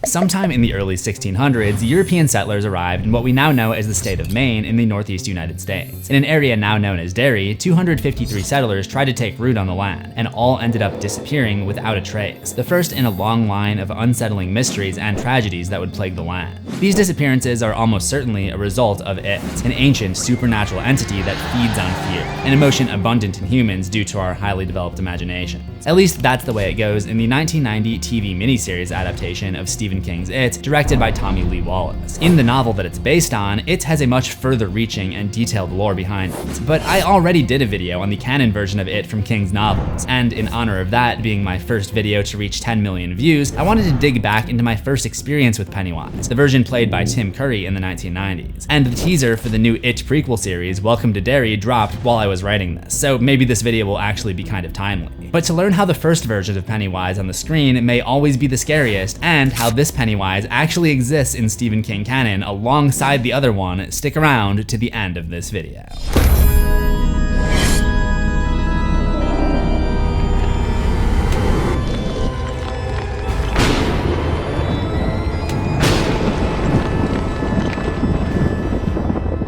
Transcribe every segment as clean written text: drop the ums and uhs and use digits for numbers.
Sometime in the early 1600s, European settlers arrived in what we now know as the state of Maine in the northeast United States. In an area now known as Derry, 253 settlers tried to take root on the land, and all ended up disappearing without a trace, the first in a long line of unsettling mysteries and tragedies that would plague the land. These disappearances are almost certainly a result of it, an ancient supernatural entity that feeds on fear, an emotion abundant in humans due to our highly developed imaginations. At least that's the way it goes in the 1990 TV miniseries adaptation of Stephen King's It, directed by Tommy Lee Wallace. In the novel that it's based on, It has a much further reaching and detailed lore behind it, but I already did a video on the canon version of It from King's novels, and in honor of that being my first video to reach 10 million views, I wanted to dig back into my first experience with Pennywise, the version played by Tim Curry in the 1990s. And the teaser for the new It prequel series, Welcome to Derry, dropped while I was writing this, so maybe this video will actually be kind of timely. But to learn how the first version of Pennywise on the screen may always be the scariest, and how this Pennywise actually exists in Stephen King canon alongside the other one, stick around to the end of this video.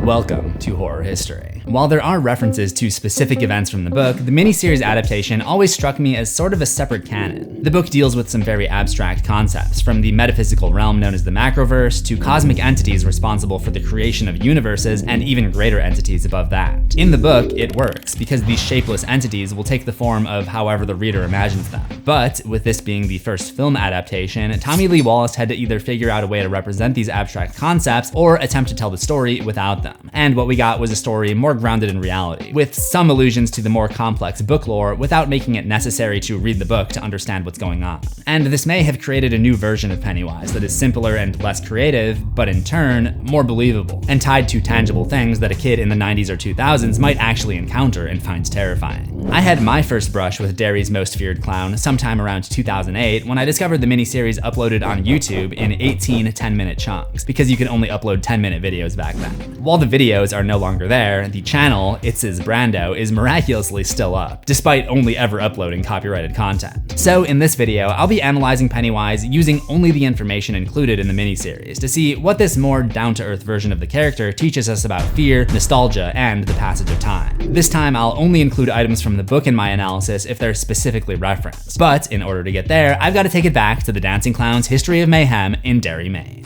Welcome to Horror History. While there are references to specific events from the book, the miniseries adaptation always struck me as sort of a separate canon. The book deals with some very abstract concepts, from the metaphysical realm known as the macroverse to cosmic entities responsible for the creation of universes and even greater entities above that. In the book, it works, because these shapeless entities will take the form of however the reader imagines them. But with this being the first film adaptation, Tommy Lee Wallace had to either figure out a way to represent these abstract concepts or attempt to tell the story without them. And what we got was a story more grounded in reality, with some allusions to the more complex book lore without making it necessary to read the book to understand what's going on. And this may have created a new version of Pennywise that is simpler and less creative, but in turn, more believable, and tied to tangible things that a kid in the 90s or 2000s might actually encounter and find terrifying. I had my first brush with Derry's most feared clown sometime around 2008 when I discovered the miniseries uploaded on YouTube in 18 10-minute chunks, because you could only upload 10-minute videos back then. While the videos are no longer there, the channel, cz'sWorld, is miraculously still up, despite only ever uploading copyrighted content. So in this video, I'll be analyzing Pennywise using only the information included in the miniseries to see what this more down-to-earth version of the character teaches us about fear, nostalgia, and the passage of time. This time, I'll only include items from the book in my analysis if they're specifically referenced. But in order to get there, I've got to take it back to the Dancing Clown's history of mayhem in Derry, Maine.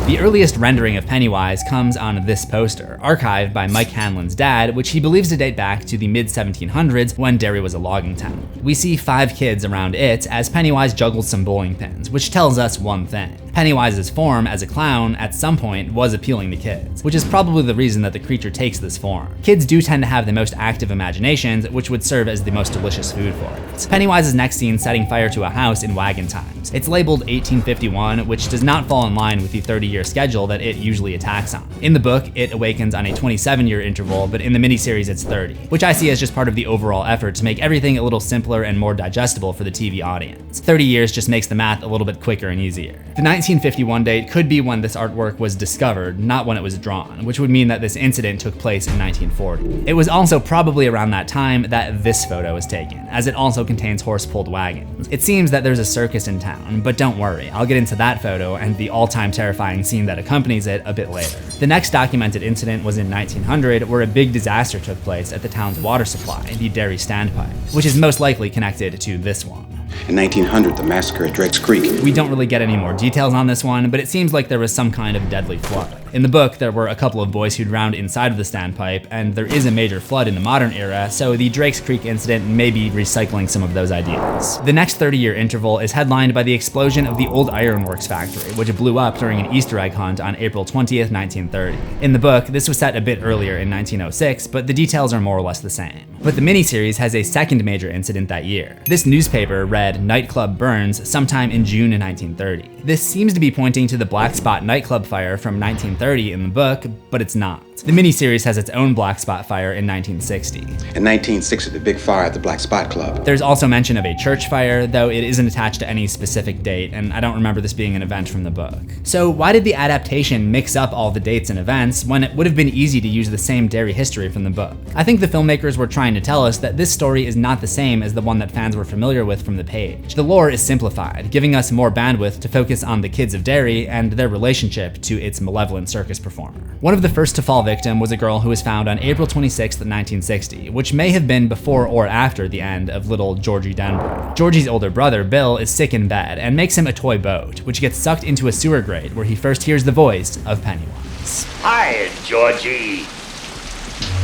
The earliest rendering of Pennywise comes on this poster, archived by Mike Hanlon's dad, which he believes to date back to the mid-1700s when Derry was a logging town. We see 5 kids around it as Pennywise juggles some bowling pins, which tells us one thing. Pennywise's form as a clown at some point was appealing to kids, which is probably the reason that the creature takes this form. Kids do tend to have the most active imaginations, which would serve as the most delicious food for it. Pennywise is next seen setting fire to a house in wagon times. It's labeled 1851, which does not fall in line with the 30-year schedule that it usually attacks on. In the book, it awakens on a 27-year interval, but in the miniseries it's 30, which I see as just part of the overall effort to make everything a little simpler and more digestible for the TV audience. 30 years just makes the math a little bit quicker and easier. The 1951 date could be when this artwork was discovered, not when it was drawn, which would mean that this incident took place in 1940. It was also probably around that time that this photo was taken, as it also contains horse-pulled wagons. It seems that there's a circus in town, but don't worry, I'll get into that photo and the all-time terrifying scene that accompanies it a bit later. The next documented incident was in 1900, where a big disaster took place at the town's water supply, the Derry Standpipe, which is most likely connected to this one. In 1900, the massacre at Drake's Creek. We don't really get any more details on this one, but it seems like there was some kind of deadly flood. In the book, there were a couple of boys who drowned inside of the standpipe, and there is a major flood in the modern era, so the Drake's Creek incident may be recycling some of those ideas. The next 30-year interval is headlined by the explosion of the old ironworks factory, which blew up during an Easter egg hunt on April 20th, 1930. In the book, this was set a bit earlier in 1906, but the details are more or less the same. But the miniseries has a second major incident that year. This newspaper read "Nightclub Burns" sometime in June of 1930. This seems to be pointing to the Black Spot nightclub fire from 1930 in the book, but it's not. The miniseries has its own black spot fire in 1960. In 1960, the big fire at the Black Spot Club. There's also mention of a church fire, though it isn't attached to any specific date, and I don't remember this being an event from the book. So why did the adaptation mix up all the dates and events when it would have been easy to use the same Derry history from the book? I think the filmmakers were trying to tell us that this story is not the same as the one that fans were familiar with from the page. The lore is simplified, giving us more bandwidth to focus on the kids of Derry and their relationship to its malevolent circus performer. One of the first to fall victim was a girl who was found on April 26, 1960, which may have been before or after the end of little Georgie Denver. Georgie's older brother, Bill, is sick in bed and makes him a toy boat, which gets sucked into a sewer grate where he first hears the voice of Pennywise. Hi, Georgie.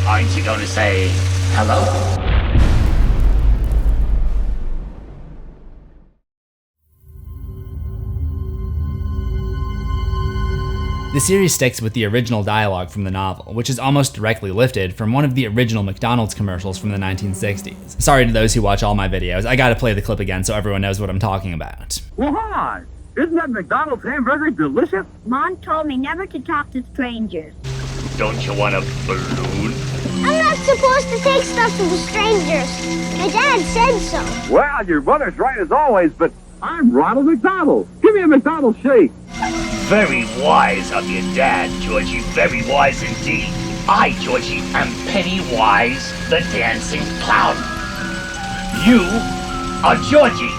Aren't you going to say hello? The series sticks with the original dialogue from the novel, which is almost directly lifted from one of the original McDonald's commercials from the 1960s. Sorry to those who watch all my videos, I gotta play the clip again so everyone knows what I'm talking about. Well, hi! Isn't that McDonald's hamburger delicious? Mom told me never to talk to strangers. Don't you want a balloon? I'm not supposed to take stuff from strangers. My dad said so. Well, your brother's right as always, but I'm Ronald McDonald. Give me a McDonald's shake. Very wise of your dad, Georgie. Very wise indeed. I, Georgie, am Pennywise, the dancing clown. You are Georgie.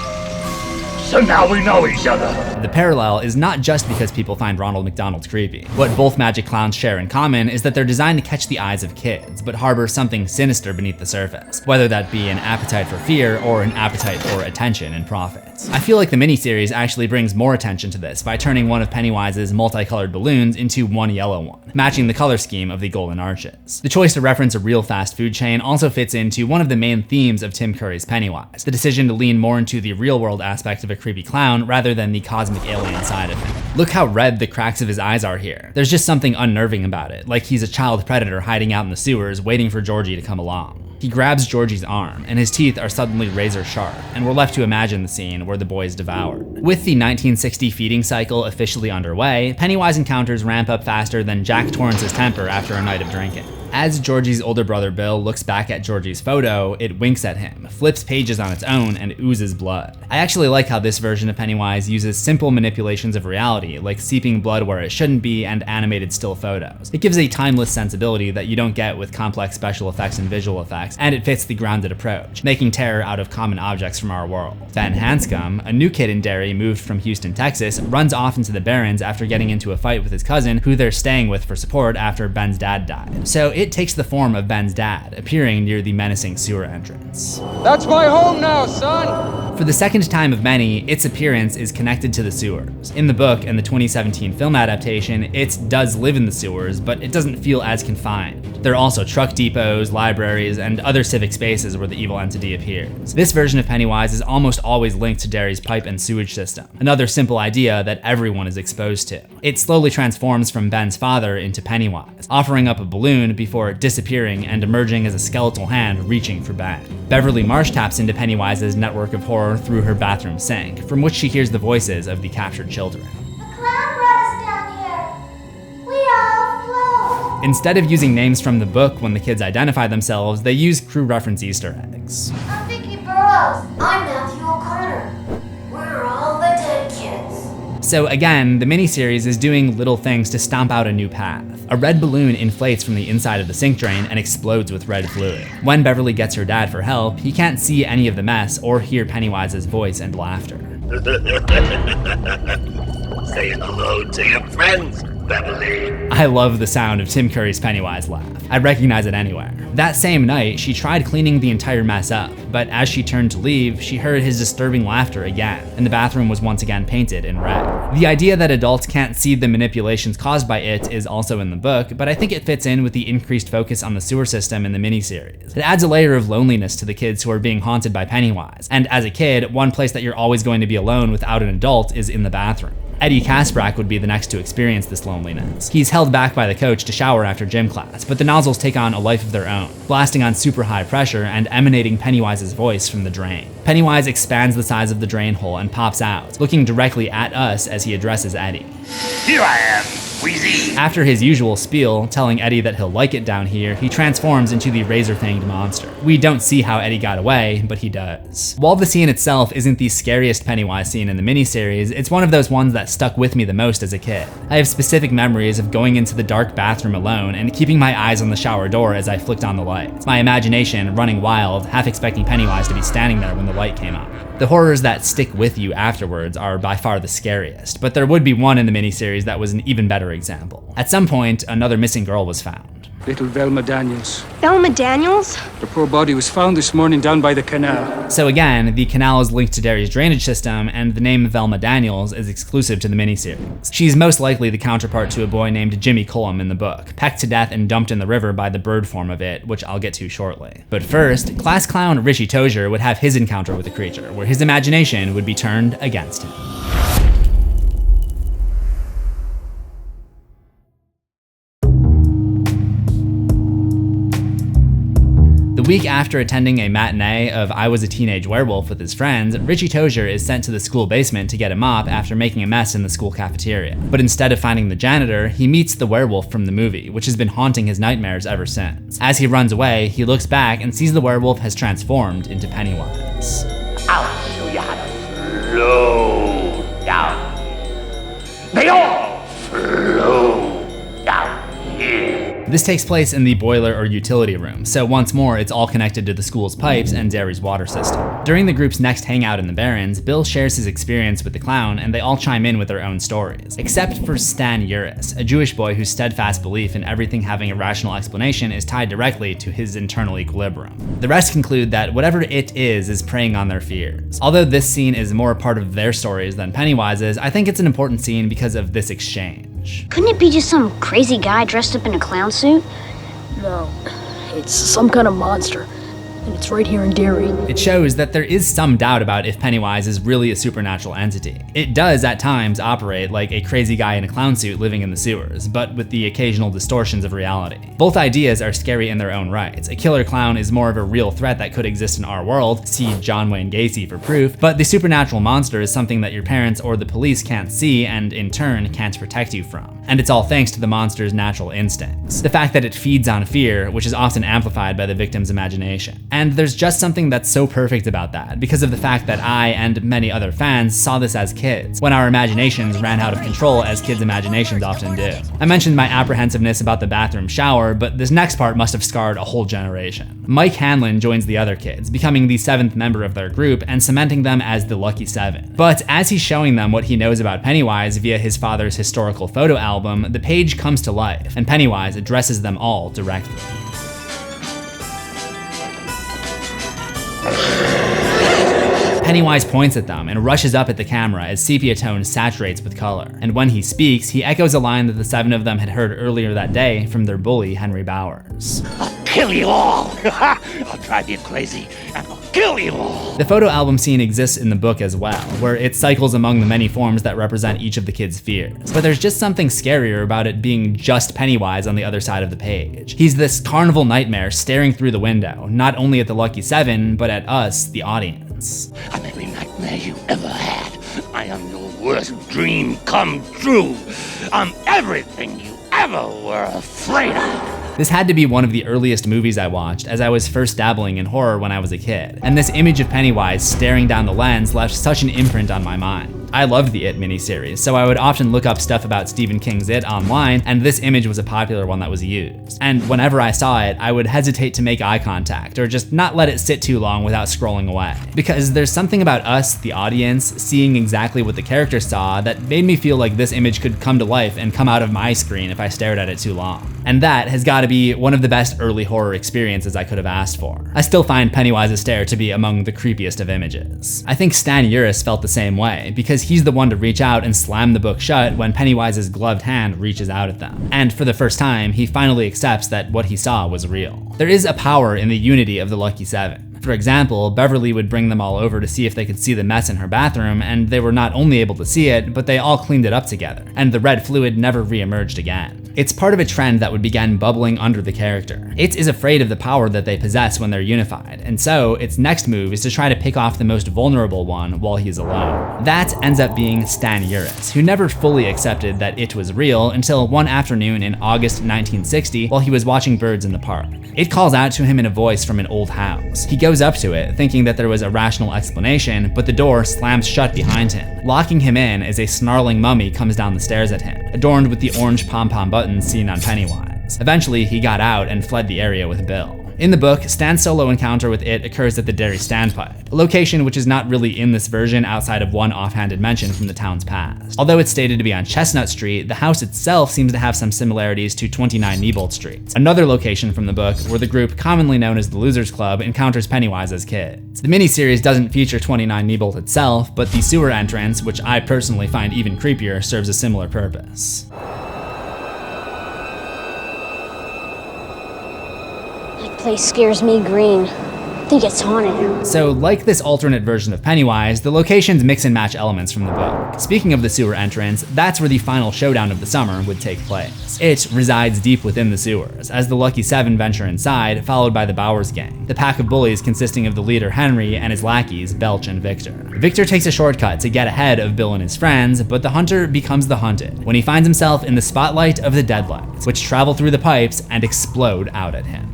So now we know each other. The parallel is not just because people find Ronald McDonald creepy. What both magic clowns share in common is that they're designed to catch the eyes of kids, but harbor something sinister beneath the surface, whether that be an appetite for fear or an appetite for attention and profit. I feel like the miniseries actually brings more attention to this by turning one of Pennywise's multicolored balloons into one yellow one, matching the color scheme of the Golden Arches. The choice to reference a real fast food chain also fits into one of the main themes of Tim Curry's Pennywise, the decision to lean more into the real world aspect of a creepy clown rather than the cosmic alien side of him. Look how red the cracks of his eyes are here. There's just something unnerving about it, like he's a child predator hiding out in the sewers waiting for Georgie to come along. He grabs Georgie's arm, and his teeth are suddenly razor sharp, and we're left to imagine the scene where the boy is devoured. With the 1960 feeding cycle officially underway, Pennywise encounters ramp up faster than Jack Torrance's temper after a night of drinking. As Georgie's older brother Bill looks back at Georgie's photo, it winks at him, flips pages on its own, and oozes blood. I actually like how this version of Pennywise uses simple manipulations of reality, like seeping blood where it shouldn't be and animated still photos. It gives a timeless sensibility that you don't get with complex special effects and visual effects, and it fits the grounded approach, making terror out of common objects from our world. Ben Hanscom, a new kid in Derry moved from Houston, Texas, runs off into the Barrens after getting into a fight with his cousin, who they're staying with for support after Ben's dad died. So it takes the form of Ben's dad, appearing near the menacing sewer entrance. That's my home now, son! For the second time of many, its appearance is connected to the sewers. In the book and the 2017 film adaptation, it does live in the sewers, but it doesn't feel as confined. There are also truck depots, libraries, and other civic spaces where the evil entity appears. This version of Pennywise is almost always linked to Derry's pipe and sewage system, another simple idea that everyone is exposed to. It slowly transforms from Ben's father into Pennywise, offering up a balloon before disappearing and emerging as a skeletal hand reaching for Ben. Beverly Marsh taps into Pennywise's network of horror through her bathroom sink, from which she hears the voices of the captured children. The clown brought us down here. We all float. Instead of using names from the book when the kids identify themselves, they use crew reference Easter eggs. I'm Vicky Burrows. I'm Matthew O'Connor. We're all the dead kids. So again, the miniseries is doing little things to stomp out a new path. A red balloon inflates from the inside of the sink drain and explodes with red fluid. When Beverly gets her dad for help, he can't see any of the mess or hear Pennywise's voice and laughter. Saying hello to your friends, Beverly. I love the sound of Tim Curry's Pennywise laugh. I recognize it anywhere. That same night, she tried cleaning the entire mess up, but as she turned to leave, she heard his disturbing laughter again, and the bathroom was once again painted in red. The idea that adults can't see the manipulations caused by it is also in the book, but I think it fits in with the increased focus on the sewer system in the miniseries. It adds a layer of loneliness to the kids who are being haunted by Pennywise, and as a kid, one place that you're always going to be alone without an adult is in the bathroom. Eddie Kasprak would be the next to experience this loneliness. He's held back by the coach to shower after gym class, but the nozzles take on a life of their own, blasting on super high pressure and emanating Pennywise's voice from the drain. Pennywise expands the size of the drain hole and pops out, looking directly at us as he addresses Eddie. Here I am, Wheezy! After his usual spiel, telling Eddie that he'll like it down here, he transforms into the razor-fanged monster. We don't see how Eddie got away, but he does. While the scene itself isn't the scariest Pennywise scene in the miniseries, it's one of those ones that stuck with me the most as a kid. I have specific memories of going into the dark bathroom alone and keeping my eyes on the shower door as I flicked on the lights, my imagination running wild, half expecting Pennywise to be standing there when the light came on. The horrors that stick with you afterwards are by far the scariest, but there would be one in the miniseries that was an even better example. At some point, another missing girl was found. Little Velma Daniels. Velma Daniels? Her poor body was found this morning down by the canal. So again, the canal is linked to Derry's drainage system, and the name Velma Daniels is exclusive to the miniseries. She's most likely the counterpart to a boy named Jimmy Cullum in the book, pecked to death and dumped in the river by the bird form of it, which I'll get to shortly. But first, class clown Richie Tozier would have his encounter with the creature, where his imagination would be turned against him. The week after attending a matinee of I Was a Teenage Werewolf with his friends, Richie Tozier is sent to the school basement to get a mop after making a mess in the school cafeteria. But instead of finding the janitor, he meets the werewolf from the movie, which has been haunting his nightmares ever since. As he runs away, he looks back and sees the werewolf has transformed into Pennywise. I'll show you how to flow down. They all flow down here. This takes place in the boiler or utility room, so once more it's all connected to the school's pipes and Derry's water system. During the group's next hangout in the Barrens, Bill shares his experience with the clown and they all chime in with their own stories. Except for Stan Uris, a Jewish boy whose steadfast belief in everything having a rational explanation is tied directly to his internal equilibrium. The rest conclude that whatever it is preying on their fears. Although this scene is more a part of their stories than Pennywise's, I think it's an important scene because of this exchange. Couldn't it be just some crazy guy dressed up in a clown suit? No, it's some kind of monster, and it's right here in Derry. It shows that there is some doubt about if Pennywise is really a supernatural entity. It does at times operate like a crazy guy in a clown suit living in the sewers, but with the occasional distortions of reality. Both ideas are scary in their own rights. A killer clown is more of a real threat that could exist in our world, see John Wayne Gacy for proof, but the supernatural monster is something that your parents or the police can't see and in turn can't protect you from. And it's all thanks to the monster's natural instincts. The fact that it feeds on fear, which is often amplified by the victim's imagination. And there's just something that's so perfect about that, because of the fact that I and many other fans saw this as kids, when our imaginations ran out of control as kids' imaginations often do. I mentioned my apprehensiveness about the bathroom shower, but this next part must have scarred a whole generation. Mike Hanlon joins the other kids, becoming the 7th member of their group and cementing them as the Lucky 7. But as he's showing them what he knows about Pennywise via his father's historical photo album, the page comes to life, and Pennywise addresses them all directly. Pennywise points at them and rushes up at the camera as sepia tone saturates with color. And when he speaks, he echoes a line that the 7 of them had heard earlier that day from their bully, Henry Bowers. I'll kill you all! I'll drive you crazy and I'll kill you all! The photo album scene exists in the book as well, where it cycles among the many forms that represent each of the kids' fears. But there's just something scarier about it being just Pennywise on the other side of the page. He's this carnival nightmare staring through the window, not only at the Lucky 7, but at us, the audience. I'm every nightmare you ever had. I am your worst dream come true. I'm everything you ever were afraid of. This had to be one of the earliest movies I watched, as I was first dabbling in horror when I was a kid, and this image of Pennywise staring down the lens left such an imprint on my mind. I loved the It miniseries, so I would often look up stuff about Stephen King's It online, and this image was a popular one that was used. And whenever I saw it, I would hesitate to make eye contact, or just not let it sit too long without scrolling away. Because there's something about us, the audience, seeing exactly what the character saw that made me feel like this image could come to life and come out of my screen if I stared at it too long. And that has got to be one of the best early horror experiences I could have asked for. I still find Pennywise's stare to be among the creepiest of images. I think Stan Uris felt the same way, because he's the one to reach out and slam the book shut when Pennywise's gloved hand reaches out at them. And for the first time, he finally accepts that what he saw was real. There is a power in the unity of the Lucky 7. For example, Beverly would bring them all over to see if they could see the mess in her bathroom, and they were not only able to see it, but they all cleaned it up together, and the red fluid never re-emerged again. It's part of a trend that would begin bubbling under the character. It is afraid of the power that they possess when they're unified, and so its next move is to try to pick off the most vulnerable one while he's alone. That ends up being Stan Uris, who never fully accepted that it was real until one afternoon in August 1960 while he was watching birds in the park. It calls out to him in a voice from an old house. He goes up to it, thinking that there was a rational explanation, but the door slams shut behind him, locking him in as a snarling mummy comes down the stairs at him, adorned with the orange pom-pom buttons seen on Pennywise. Eventually, he got out and fled the area with Bill. In the book, Stan's solo encounter with it occurs at the Derry Standpipe, a location which is not really in this version outside of one offhanded mention from the town's past. Although it's stated to be on Chestnut Street, the house itself seems to have some similarities to 29 Neibolt Street, another location from the book where the group commonly known as the Losers Club encounters Pennywise as kids. The miniseries doesn't feature 29 Neibolt itself, but the sewer entrance, which I personally find even creepier, serves a similar purpose. Place scares me green. I think it's haunted. So, like this alternate version of Pennywise, the locations mix and match elements from the book. Speaking of the sewer entrance, that's where the final showdown of the summer would take place. It resides deep within the sewers, as the Lucky Seven venture inside, followed by the Bowers gang, the pack of bullies consisting of the leader Henry and his lackeys, Belch and Victor. Victor takes a shortcut to get ahead of Bill and his friends, but the hunter becomes the hunted when he finds himself in the spotlight of the Deadlights, which travel through the pipes and explode out at him.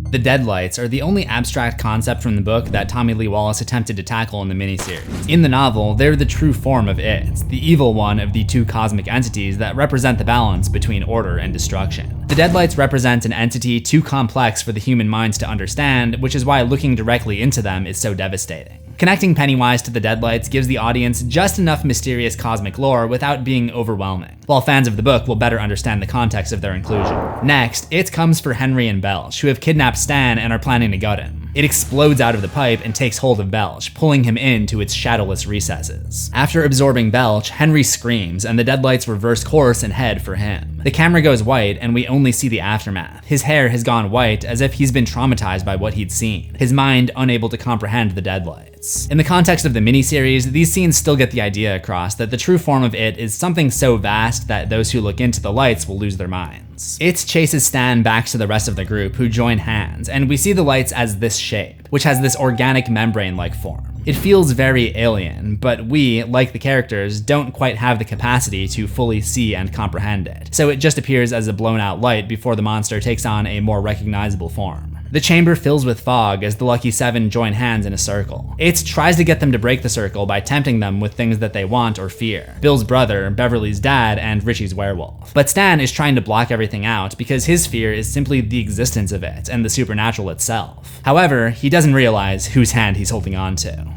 The Deadlights are the only abstract concept from the book that Tommy Lee Wallace attempted to tackle in the miniseries. In the novel, they're the true form of it, the evil one of the two cosmic entities that represent the balance between order and destruction. The Deadlights represent an entity too complex for the human minds to understand, which is why looking directly into them is so devastating. Connecting Pennywise to the Deadlights gives the audience just enough mysterious cosmic lore without being overwhelming, while fans of the book will better understand the context of their inclusion. Next, it comes for Henry and Belch, who have kidnapped Stan and are planning to gut him. It explodes out of the pipe and takes hold of Belch, pulling him into its shadowless recesses. After absorbing Belch, Henry screams, and the Deadlights reverse course and head for him. The camera goes white, and we only see the aftermath. His hair has gone white, as if he's been traumatized by what he'd seen, his mind unable to comprehend the Deadlights. In the context of the miniseries, these scenes still get the idea across that the true form of it is something so vast that those who look into the lights will lose their minds. It chases Stan back to the rest of the group, who join hands, and we see the lights as this shape, which has this organic membrane-like form. It feels very alien, but we, like the characters, don't quite have the capacity to fully see and comprehend it, so it just appears as a blown-out light before the monster takes on a more recognizable form. The chamber fills with fog as the Lucky Seven join hands in a circle. It tries to get them to break the circle by tempting them with things that they want or fear: Bill's brother, Beverly's dad, and Richie's werewolf. But Stan is trying to block everything out because his fear is simply the existence of it and the supernatural itself. However, he doesn't realize whose hand he's holding on to.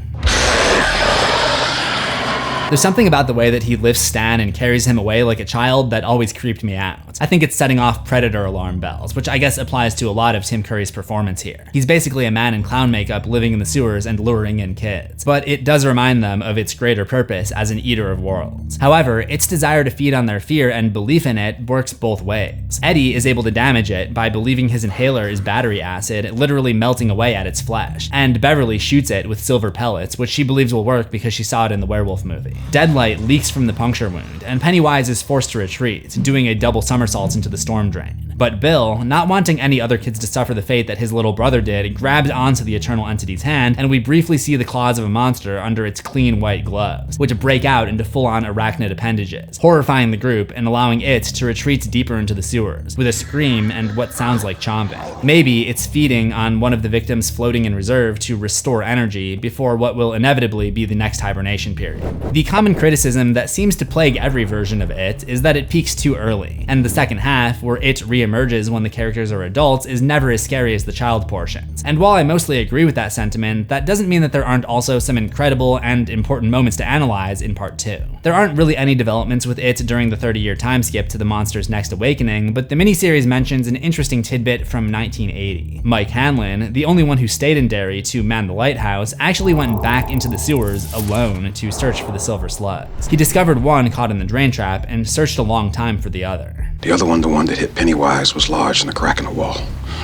There's something about the way that he lifts Stan and carries him away like a child that always creeped me out. I think it's setting off predator alarm bells, which I guess applies to a lot of Tim Curry's performance here. He's basically a man in clown makeup living in the sewers and luring in kids, but it does remind them of its greater purpose as an eater of worlds. However, its desire to feed on their fear and belief in it works both ways. Eddie is able to damage it by believing his inhaler is battery acid, literally melting away at its flesh, and Beverly shoots it with silver pellets, which she believes will work because she saw it in the werewolf movie. Deadlight leaks from the puncture wound, and Pennywise is forced to retreat, doing a double somersault into the storm drain. But Bill, not wanting any other kids to suffer the fate that his little brother did, grabs onto the Eternal Entity's hand, and we briefly see the claws of a monster under its clean white gloves, which break out into full-on arachnid appendages, horrifying the group and allowing it to retreat deeper into the sewers, with a scream and what sounds like chomping. Maybe it's feeding on one of the victims floating in reserve to restore energy before what will inevitably be the next hibernation period. The common criticism that seems to plague every version of it is that it peaks too early, and the second half, where it re-emerges when the characters are adults, is never as scary as the child portions. And while I mostly agree with that sentiment, that doesn't mean that there aren't also some incredible and important moments to analyze in part 2. There aren't really any developments with it during the 30-year time skip to the monster's next awakening, but the miniseries mentions an interesting tidbit from 1980. Mike Hanlon, the only one who stayed in Derry to man the lighthouse, actually went back into the sewers alone to search for the silver slugs. He discovered one caught in the drain trap and searched a long time for the other. The other one, the one that hit Pennywise, was large and a crack in the wall.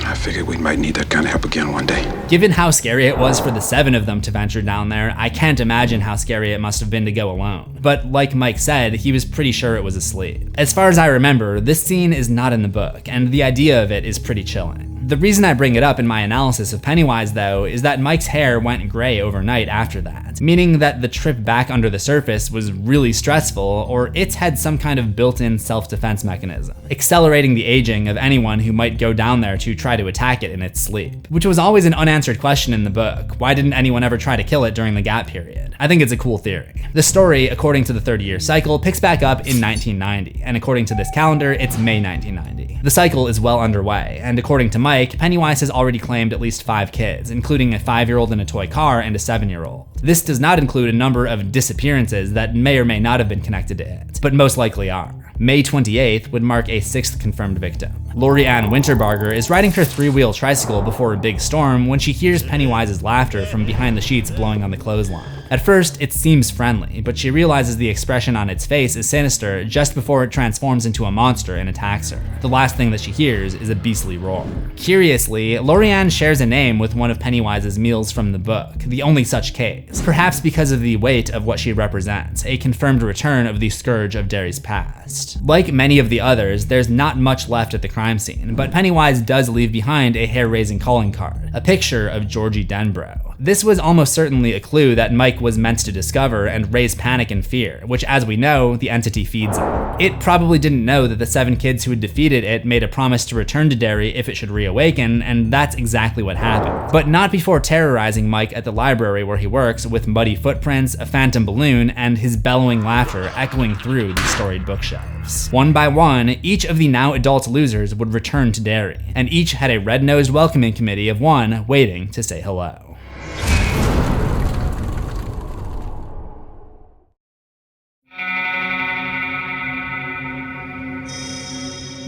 I figured we might need that kind of help again one day. Given how scary it was for the 7 of them to venture down there, I can't imagine how scary it must have been to go alone. But like Mike said, he was pretty sure it was asleep. As far as I remember, this scene is not in the book, and the idea of it is pretty chilling. The reason I bring it up in my analysis of Pennywise, though, is that Mike's hair went gray overnight after that, meaning that the trip back under the surface was really stressful, or it's had some kind of built-in self-defense mechanism, accelerating the aging of anyone who might go down there to try to attack it in its sleep. Which was always an unanswered question in the book. Why didn't anyone ever try to kill it during the gap period? I think it's a cool theory. The story, according to the 30-year cycle, picks back up in 1990, and according to this calendar, it's May 1990. The cycle is well underway, and according to Mike, Pennywise has already claimed at least 5 kids, including a 5-year-old in a toy car and a 7-year-old. This does not include a number of disappearances that may or may not have been connected to it, but most likely are. May 28th would mark a 6th confirmed victim. Lori Ann Winterbarger is riding her 3-wheel tricycle before a big storm when she hears Pennywise's laughter from behind the sheets blowing on the clothesline. At first, it seems friendly, but she realizes the expression on its face is sinister just before it transforms into a monster and attacks her. The last thing that she hears is a beastly roar. Curiously, Lori Ann shares a name with one of Pennywise's meals from the book, the only such case, perhaps because of the weight of what she represents, a confirmed return of the scourge of Derry's past. Like many of the others, there's not much left at the crime scene, but Pennywise does leave behind a hair-raising calling card, a picture of Georgie Denbrough. This was almost certainly a clue that Mike was meant to discover and raise panic and fear, which, as we know, the entity feeds on. It probably didn't know that the 7 kids who had defeated it made a promise to return to Derry if it should reawaken, and that's exactly what happened. But not before terrorizing Mike at the library where he works with muddy footprints, a phantom balloon, and his bellowing laughter echoing through the storied bookshelves. One by one, each of the now adult losers would return to Derry, and each had a red-nosed welcoming committee of one waiting to say hello.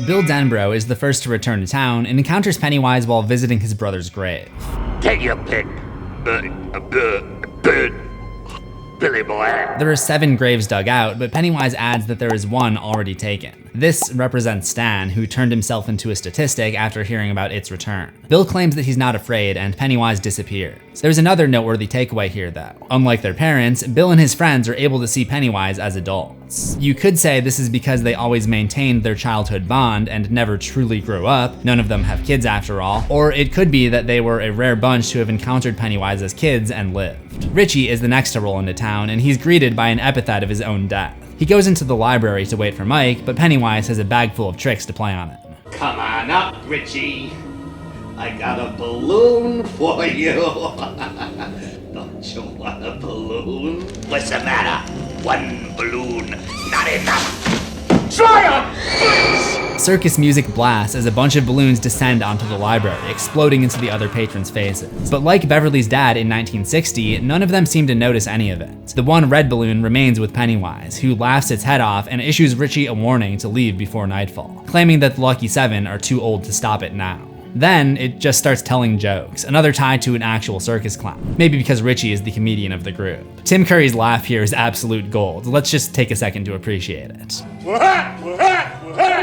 Bill Denbrough is the first to return to town and encounters Pennywise while visiting his brother's grave. Take your pick, Billy boy. There are 7 graves dug out, but Pennywise adds that there is one already taken. This represents Stan, who turned himself into a statistic after hearing about its return. Bill claims that he's not afraid, and Pennywise disappears. There's another noteworthy takeaway here, though. Unlike their parents, Bill and his friends are able to see Pennywise as adults. You could say this is because they always maintained their childhood bond and never truly grew up. None of them have kids after all. Or it could be that they were a rare bunch to have encountered Pennywise as kids and lived. Richie is the next to roll into town, and he's greeted by an epithet of his own death. He goes into the library to wait for Mike, but Pennywise has a bag full of tricks to play on him. Come on up, Richie. I got a balloon for you. Don't you want a balloon? What's the matter? One balloon, not enough. Try on! Circus music blasts as a bunch of balloons descend onto the library, exploding into the other patrons' faces. But like Beverly's dad in 1960, none of them seem to notice any of it. The one red balloon remains with Pennywise, who laughs its head off and issues Richie a warning to leave before nightfall, claiming that the Lucky 7 are too old to stop it now. Then, it just starts telling jokes, another tied to an actual circus clown, maybe because Richie is the comedian of the group. Tim Curry's laugh here is absolute gold. Let's just take a second to appreciate it.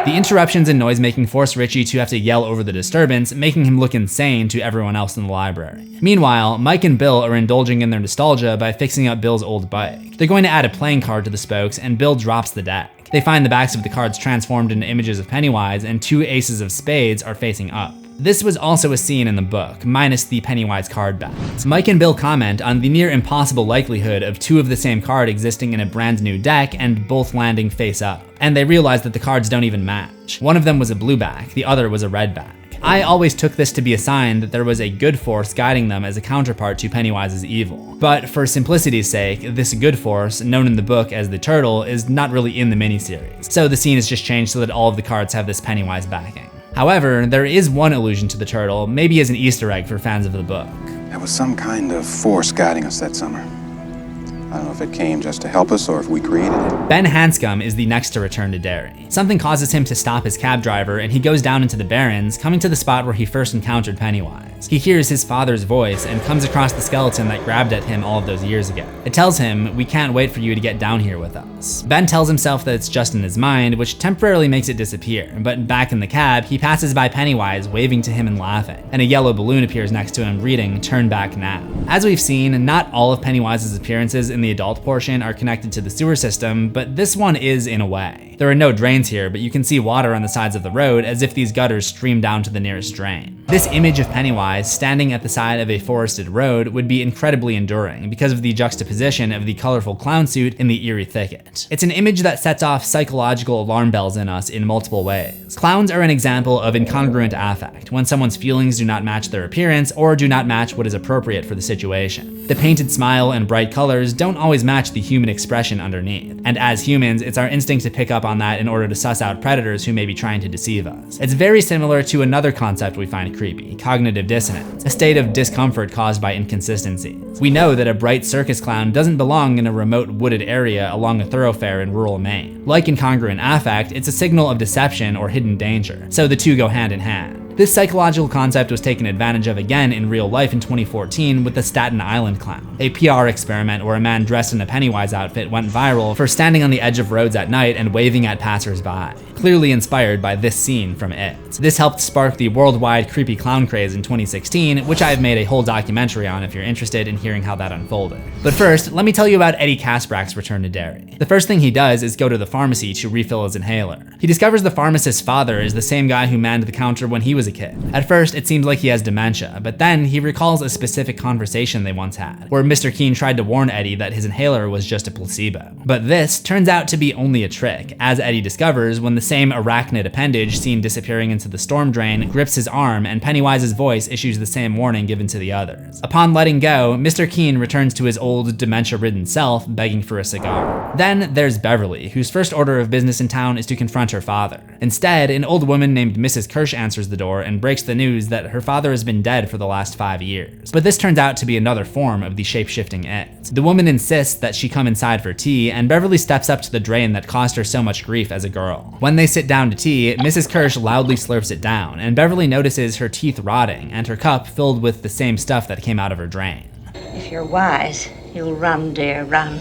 The interruptions and noise-making force Richie to have to yell over the disturbance, making him look insane to everyone else in the library. Meanwhile, Mike and Bill are indulging in their nostalgia by fixing up Bill's old bike. They're going to add a playing card to the spokes, and Bill drops the deck. They find the backs of the cards transformed into images of Pennywise, and 2 aces of spades are facing up. This was also a scene in the book, minus the Pennywise card backs. Mike and Bill comment on the near impossible likelihood of 2 of the same card existing in a brand new deck and both landing face up. And they realize that the cards don't even match. One of them was a blue back, the other was a red back. I always took this to be a sign that there was a good force guiding them as a counterpart to Pennywise's evil. But for simplicity's sake, this good force, known in the book as the turtle, is not really in the miniseries. So the scene is just changed so that all of the cards have this Pennywise backing. However, there is one allusion to the turtle, maybe as an Easter egg for fans of the book. There was some kind of force guiding us that summer. I don't know if it came just to help us or if we created it. Ben Hanscom is the next to return to Derry. Something causes him to stop his cab driver and he goes down into the Barrens, coming to the spot where he first encountered Pennywise. eyes. He hears his father's voice and comes across the skeleton that grabbed at him all of those years ago. It tells him, "We can't wait for you to get down here with us." Ben tells himself that it's just in his mind, which temporarily makes it disappear, but back in the cab, he passes by Pennywise waving to him and laughing, and a yellow balloon appears next to him reading, "Turn back now." As we've seen, not all of Pennywise's appearances in the adult portion are connected to the sewer system, but this one is in a way. There are no drains here, but you can see water on the sides of the road as if these gutters stream down to the nearest drain. This image of Pennywise standing at the side of a forested road would be incredibly enduring because of the juxtaposition of the colorful clown suit in the eerie thicket. It's an image that sets off psychological alarm bells in us in multiple ways. Clowns are an example of incongruent affect, when someone's feelings do not match their appearance or do not match what is appropriate for the situation. The painted smile and bright colors don't always match the human expression underneath, and as humans, it's our instinct to pick up on that in order to suss out predators who may be trying to deceive us. It's very similar to another concept we find creepy, cognitive dissonance, a state of discomfort caused by inconsistencies. We know that a bright circus clown doesn't belong in a remote wooded area along a thoroughfare in rural Maine. Like incongruent affect, it's a signal of deception or hidden danger, so the two go hand in hand. This psychological concept was taken advantage of again in real life in 2014 with the Staten Island Clown, a PR experiment where a man dressed in a Pennywise outfit went viral for standing on the edge of roads at night and waving at passersby, clearly inspired by this scene from It. This helped spark the worldwide creepy clown craze in 2016, which I've made a whole documentary on if you're interested in hearing how that unfolded. But first, let me tell you about Eddie Kaspbrak's return to Derry. The first thing he does is go to the pharmacy to refill his inhaler. He discovers the pharmacist's father is the same guy who manned the counter when he was a kid. At first, it seems like he has dementia, but then he recalls a specific conversation they once had, where Mr. Keen tried to warn Eddie that his inhaler was just a placebo. But this turns out to be only a trick, as Eddie discovers when the same arachnid appendage seen disappearing into the storm drain grips his arm and Pennywise's voice issues the same warning given to the others. Upon letting go, Mr. Keen returns to his old, dementia-ridden self, begging for a cigar. Then there's Beverly, whose first order of business in town is to confront her father. Instead, an old woman named Mrs. Kirsch answers the door and breaks the news that her father has been dead for the last 5 years. But this turns out to be another form of the shape-shifting It. The woman insists that she come inside for tea, and Beverly steps up to the drain that caused her so much grief as a girl. When they sit down to tea, Mrs. Kirsch loudly slurps it down, and Beverly notices her teeth rotting and her cup filled with the same stuff that came out of her drain. If you're wise, you'll run, dear, run.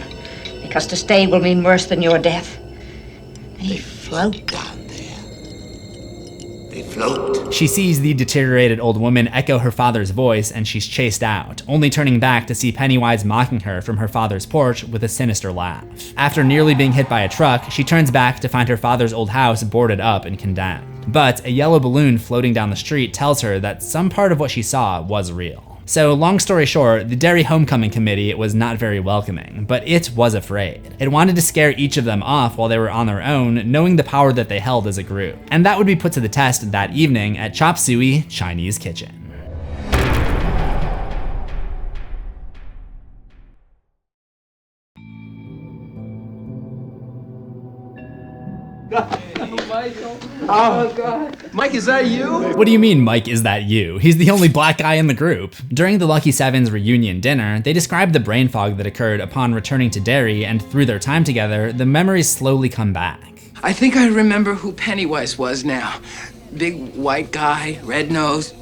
Because to stay will mean worse than your death. They float down there. They float. She sees the deteriorated old woman echo her father's voice and she's chased out, only turning back to see Pennywise mocking her from her father's porch with a sinister laugh. After nearly being hit by a truck, she turns back to find her father's old house boarded up and condemned. But a yellow balloon floating down the street tells her that some part of what she saw was real. So long story short, the Derry Homecoming Committee was not very welcoming, but it was afraid. It wanted to scare each of them off while they were on their own, knowing the power that they held as a group. And that would be put to the test that evening at Chop Suey Chinese Kitchen. Oh, God. Mike, is that you? What do you mean, Mike, is that you? He's the only black guy in the group. During the Lucky Seven's reunion dinner, they described the brain fog that occurred upon returning to Derry, and through their time together, the memories slowly come back. I think I remember who Pennywise was now. Big white guy, red nose,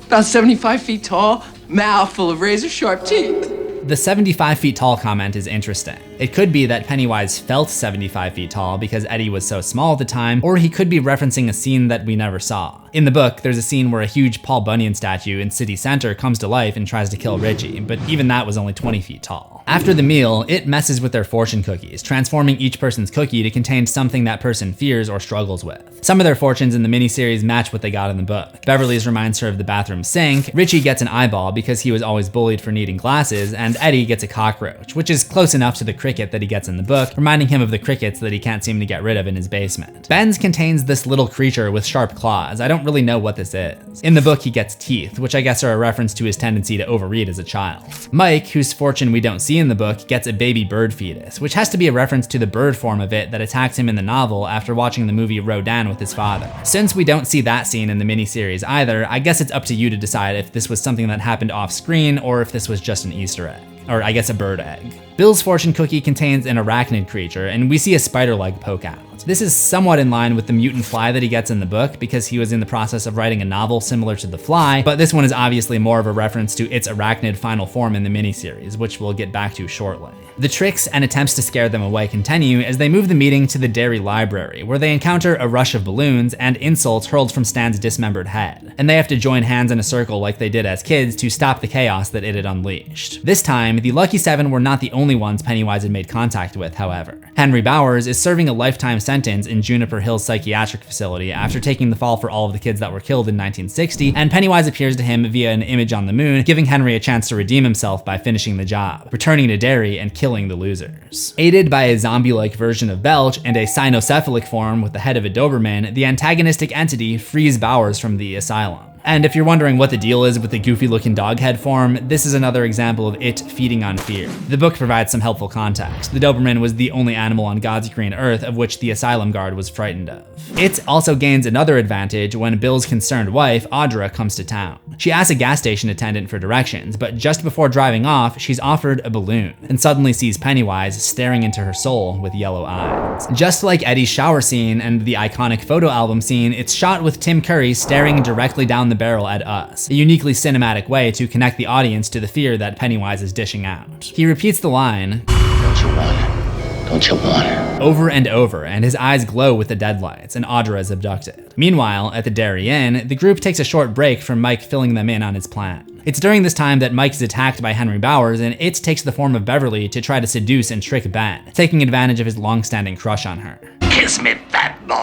about 75 feet tall, mouth full of razor-sharp teeth. The 75 feet tall comment is interesting. It could be that Pennywise felt 75 feet tall because Eddie was so small at the time, or he could be referencing a scene that we never saw. In the book, there's a scene where a huge Paul Bunyan statue in city center comes to life and tries to kill Richie, but even that was only 20 feet tall. After the meal, it messes with their fortune cookies, transforming each person's cookie to contain something that person fears or struggles with. Some of their fortunes in the miniseries match what they got in the book. Beverly's reminds her of the bathroom sink, Richie gets an eyeball because he was always bullied for needing glasses, and Eddie gets a cockroach, which is close enough to the cricket that he gets in the book, reminding him of the crickets that he can't seem to get rid of in his basement. Ben's contains this little creature with sharp claws. I don't really know what this is. In the book, he gets teeth, which I guess are a reference to his tendency to overeat as a child. Mike, whose fortune we don't see in the book, gets a baby bird fetus, which has to be a reference to the bird form of it that attacks him in the novel after watching the movie Showdown with his father. Since we don't see that scene in the miniseries either, I guess it's up to you to decide if this was something that happened off screen or if this was just an Easter egg. Or I guess a bird egg. Bill's fortune cookie contains an arachnid creature, and we see a spider leg poke out. This is somewhat in line with the mutant fly that he gets in the book because he was in the process of writing a novel similar to The Fly, but this one is obviously more of a reference to its arachnid final form in the miniseries, which we'll get back to shortly. The tricks and attempts to scare them away continue as they move the meeting to the Derry library, where they encounter a rush of balloons and insults hurled from Stan's dismembered head, and they have to join hands in a circle like they did as kids to stop the chaos that it had unleashed. This time, the Lucky Seven were not the only ones Pennywise had made contact with, however. Henry Bowers is serving a lifetime sentence in Juniper Hills Psychiatric Facility after taking the fall for all of the kids that were killed in 1960, and Pennywise appears to him via an image on the moon, giving Henry a chance to redeem himself by finishing the job, returning to Derry and killing the losers. Aided by a zombie-like version of Belch and a cynocephalic form with the head of a Doberman, the antagonistic entity frees Bowers from the asylum. And if you're wondering what the deal is with the goofy-looking dog head form, this is another example of it feeding on fear. The book provides some helpful context. The Doberman was the only animal on God's green earth of which the asylum guard was frightened of. It also gains another advantage when Bill's concerned wife, Audra, comes to town. She asks a gas station attendant for directions, but just before driving off, she's offered a balloon, and suddenly sees Pennywise staring into her soul with yellow eyes. Just like Eddie's shower scene and the iconic photo album scene, it's shot with Tim Curry staring directly down the barrel at us, a uniquely cinematic way to connect the audience to the fear that Pennywise is dishing out. He repeats the line, "Don't you want it? Don't you want it?" over and over, and his eyes glow with the deadlights, and Audra is abducted. Meanwhile, at the Derry Inn, the group takes a short break from Mike filling them in on his plan. It's during this time that Mike is attacked by Henry Bowers, and it takes the form of Beverly to try to seduce and trick Ben, taking advantage of his long-standing crush on her. Kiss me, fat boy!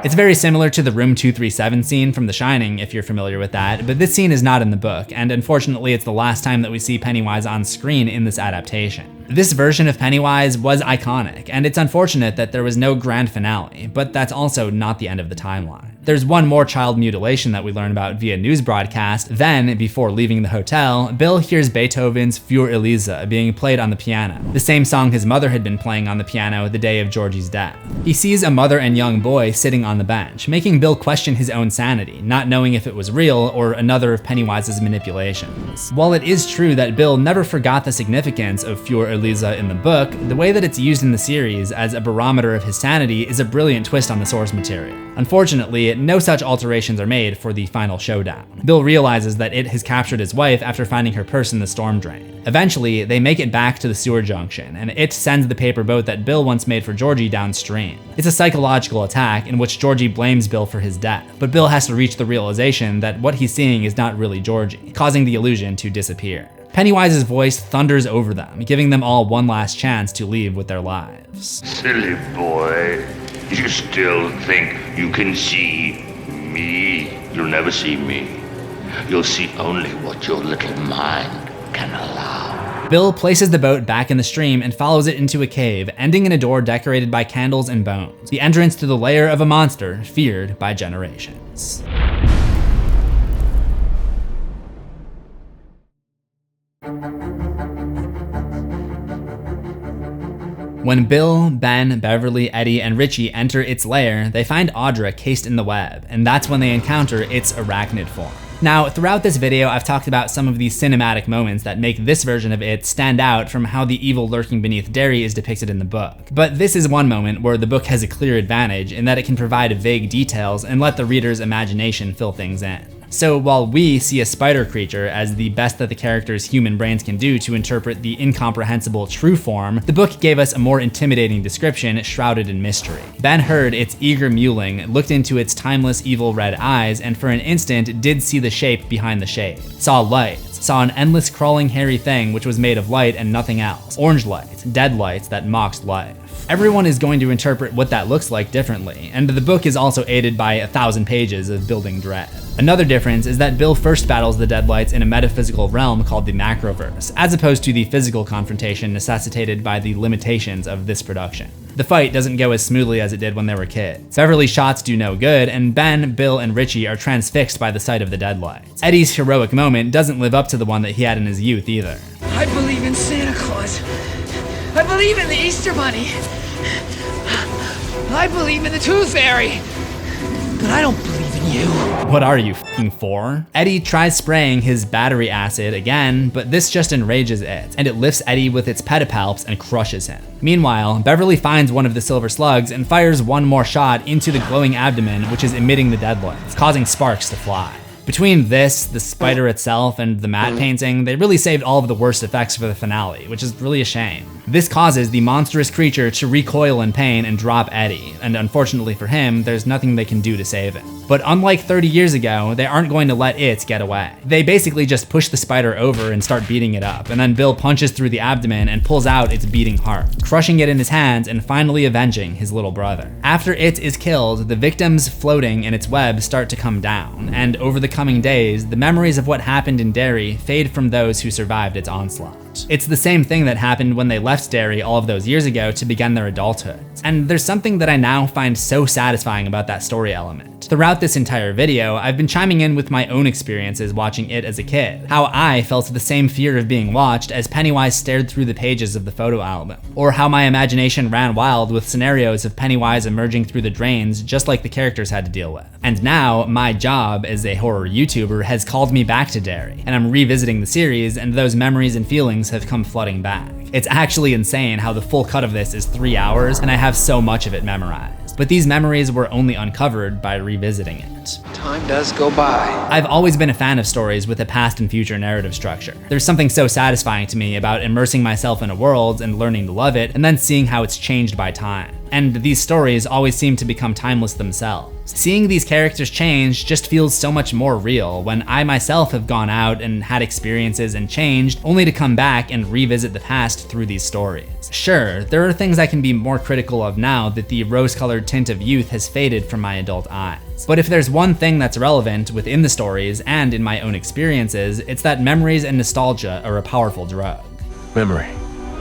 It's very similar to the Room 237 scene from The Shining, if you're familiar with that, but this scene is not in the book, and unfortunately it's the last time that we see Pennywise on screen in this adaptation. This version of Pennywise was iconic, and it's unfortunate that there was no grand finale, but that's also not the end of the timeline. There's one more child mutilation that we learn about via news broadcast. Then, before leaving the hotel, Bill hears Beethoven's Für Elisa being played on the piano, the same song his mother had been playing on the piano the day of Georgie's death. He sees a mother and young boy sitting on the bench, making Bill question his own sanity, not knowing if it was real or another of Pennywise's manipulations. While it is true that Bill never forgot the significance of Für Elisa in the book, the way that it's used in the series as a barometer of his sanity is a brilliant twist on the source material. Unfortunately, no such alterations are made for the final showdown. Bill realizes that it has captured his wife after finding her purse in the storm drain. Eventually, they make it back to the sewer junction, and it sends the paper boat that Bill once made for Georgie downstream. It's a psychological attack in which Georgie blames Bill for his death, but Bill has to reach the realization that what he's seeing is not really Georgie, causing the illusion to disappear. Pennywise's voice thunders over them, giving them all one last chance to leave with their lives. Silly boy, you still think you can see me? You'll never see me. You'll see only what your little mind can allow. Bill places the boat back in the stream and follows it into a cave, ending in a door decorated by candles and bones, the entrance to the lair of a monster feared by generations. When Bill, Ben, Beverly, Eddie, and Richie enter its lair, they find Audra cased in the web, and that's when they encounter its arachnid form. Now, throughout this video, I've talked about some of these cinematic moments that make this version of it stand out from how the evil lurking beneath Derry is depicted in the book. But this is one moment where the book has a clear advantage in that it can provide vague details and let the reader's imagination fill things in. So while we see a spider creature as the best that the character's human brains can do to interpret the incomprehensible true form, the book gave us a more intimidating description shrouded in mystery. Ben heard its eager mewling, looked into its timeless evil red eyes, and for an instant did see the shape behind the shape. Saw lights, saw an endless crawling hairy thing which was made of light and nothing else. Orange lights, dead lights that mocked life. Everyone is going to interpret what that looks like differently, and the book is also aided by 1,000 pages of building dread. Another difference is that Bill first battles the Deadlights in a metaphysical realm called the Macroverse, as opposed to the physical confrontation necessitated by the limitations of this production. The fight doesn't go as smoothly as it did when they were kids. Beverly's shots do no good, and Ben, Bill, and Richie are transfixed by the sight of the Deadlights. Eddie's heroic moment doesn't live up to the one that he had in his youth either. I believe in Santa Claus. I believe in the Easter Bunny. I believe in the Tooth Fairy. But I don't believe in you? What are you, f***ing for? Eddie tries spraying his battery acid again, but this just enrages it, and it lifts Eddie with its pedipalps and crushes him. Meanwhile, Beverly finds one of the silver slugs and fires one more shot into the glowing abdomen, which is emitting the deadlights, causing sparks to fly. Between this, the spider itself, and the matte painting, they really saved all of the worst effects for the finale, which is really a shame. This causes the monstrous creature to recoil in pain and drop Eddie, and unfortunately for him, there's nothing they can do to save him. But unlike 30 years ago, they aren't going to let it get away. They basically just push the spider over and start beating it up, and then Bill punches through the abdomen and pulls out its beating heart, crushing it in his hands and finally avenging his little brother. After it is killed, the victims floating in its web start to come down, and over the coming days, the memories of what happened in Derry fade from those who survived its onslaught. It's the same thing that happened when they left Derry all of those years ago to begin their adulthood. And there's something that I now find so satisfying about that story element. Throughout this entire video, I've been chiming in with my own experiences watching it as a kid, how I felt the same fear of being watched as Pennywise stared through the pages of the photo album, or how my imagination ran wild with scenarios of Pennywise emerging through the drains just like the characters had to deal with. And now, my job as a horror YouTuber has called me back to Derry, and I'm revisiting the series, and those memories and feelings have come flooding back. It's actually insane how the full cut of this is 3 hours, and I have so much of it memorized. But these memories were only uncovered by revisiting it. Time does go by. I've always been a fan of stories with a past and future narrative structure. There's something so satisfying to me about immersing myself in a world and learning to love it, and then seeing how it's changed by time. And these stories always seem to become timeless themselves. Seeing these characters change just feels so much more real when I myself have gone out and had experiences and changed, only to come back and revisit the past through these stories. Sure, there are things I can be more critical of now that the rose-colored tint of youth has faded from my adult eyes. But if there's one thing that's relevant within the stories and in my own experiences, it's that memories and nostalgia are a powerful drug. Memory.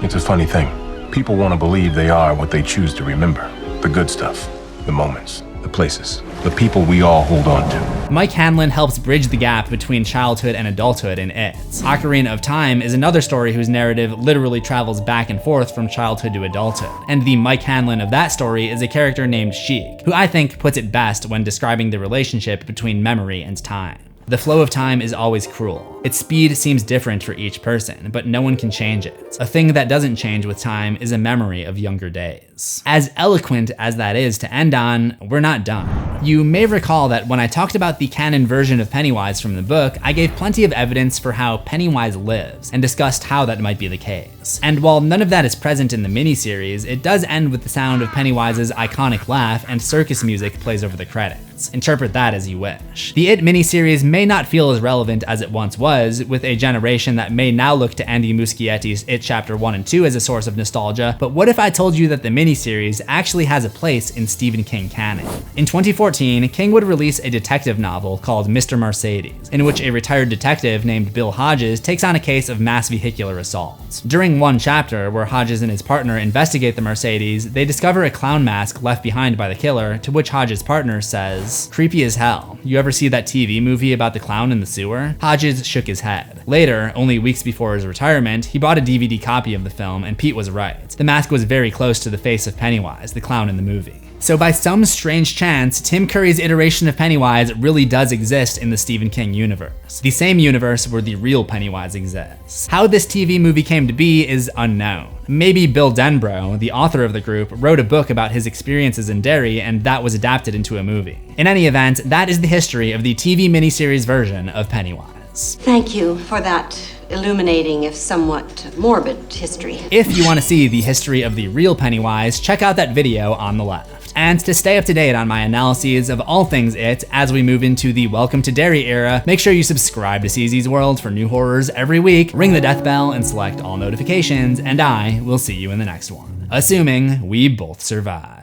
It's a funny thing. People want to believe they are what they choose to remember. The good stuff, the moments, the places, the people we all hold on to. Mike Hanlon helps bridge the gap between childhood and adulthood in It. Ocarina of Time is another story whose narrative literally travels back and forth from childhood to adulthood. And the Mike Hanlon of that story is a character named Sheik, who I think puts it best when describing the relationship between memory and time. The flow of time is always cruel. Its speed seems different for each person, but no one can change it. A thing that doesn't change with time is a memory of younger days. As eloquent as that is to end on, we're not done. You may recall that when I talked about the canon version of Pennywise from the book, I gave plenty of evidence for how Pennywise lives, and discussed how that might be the case. And while none of that is present in the miniseries, it does end with the sound of Pennywise's iconic laugh and circus music plays over the credits. Interpret that as you wish. The It miniseries may not feel as relevant as it once was, with a generation that may now look to Andy Muschietti's It Chapter 1 and 2 as a source of nostalgia, but what if I told you that the miniseries actually has a place in Stephen King canon? In 2014, King would release a detective novel called Mr. Mercedes, in which a retired detective named Bill Hodges takes on a case of mass vehicular assault. During one chapter, where Hodges and his partner investigate the Mercedes, they discover a clown mask left behind by the killer, to which Hodges' partner says, "Creepy as hell. You ever see that TV movie about the clown in the sewer?" Hodges shook his head. Later, only weeks before his retirement, he bought a DVD copy of the film, and Pete was right. The mask was very close to the face of Pennywise, the clown in the movie. So by some strange chance, Tim Curry's iteration of Pennywise really does exist in the Stephen King universe. The same universe where the real Pennywise exists. How this TV movie came to be is unknown. Maybe Bill Denbrough, the author of the group, wrote a book about his experiences in Derry, and that was adapted into a movie. In any event, that is the history of the TV miniseries version of Pennywise. Thank you for that illuminating, if somewhat morbid, history. If you want to see the history of the real Pennywise, check out that video on the left. And to stay up to date on my analyses of all things It as we move into the Welcome to Derry era, make sure you subscribe to CZsWorld for new horrors every week, ring the death bell and select all notifications, and I will see you in the next one. Assuming we both survive.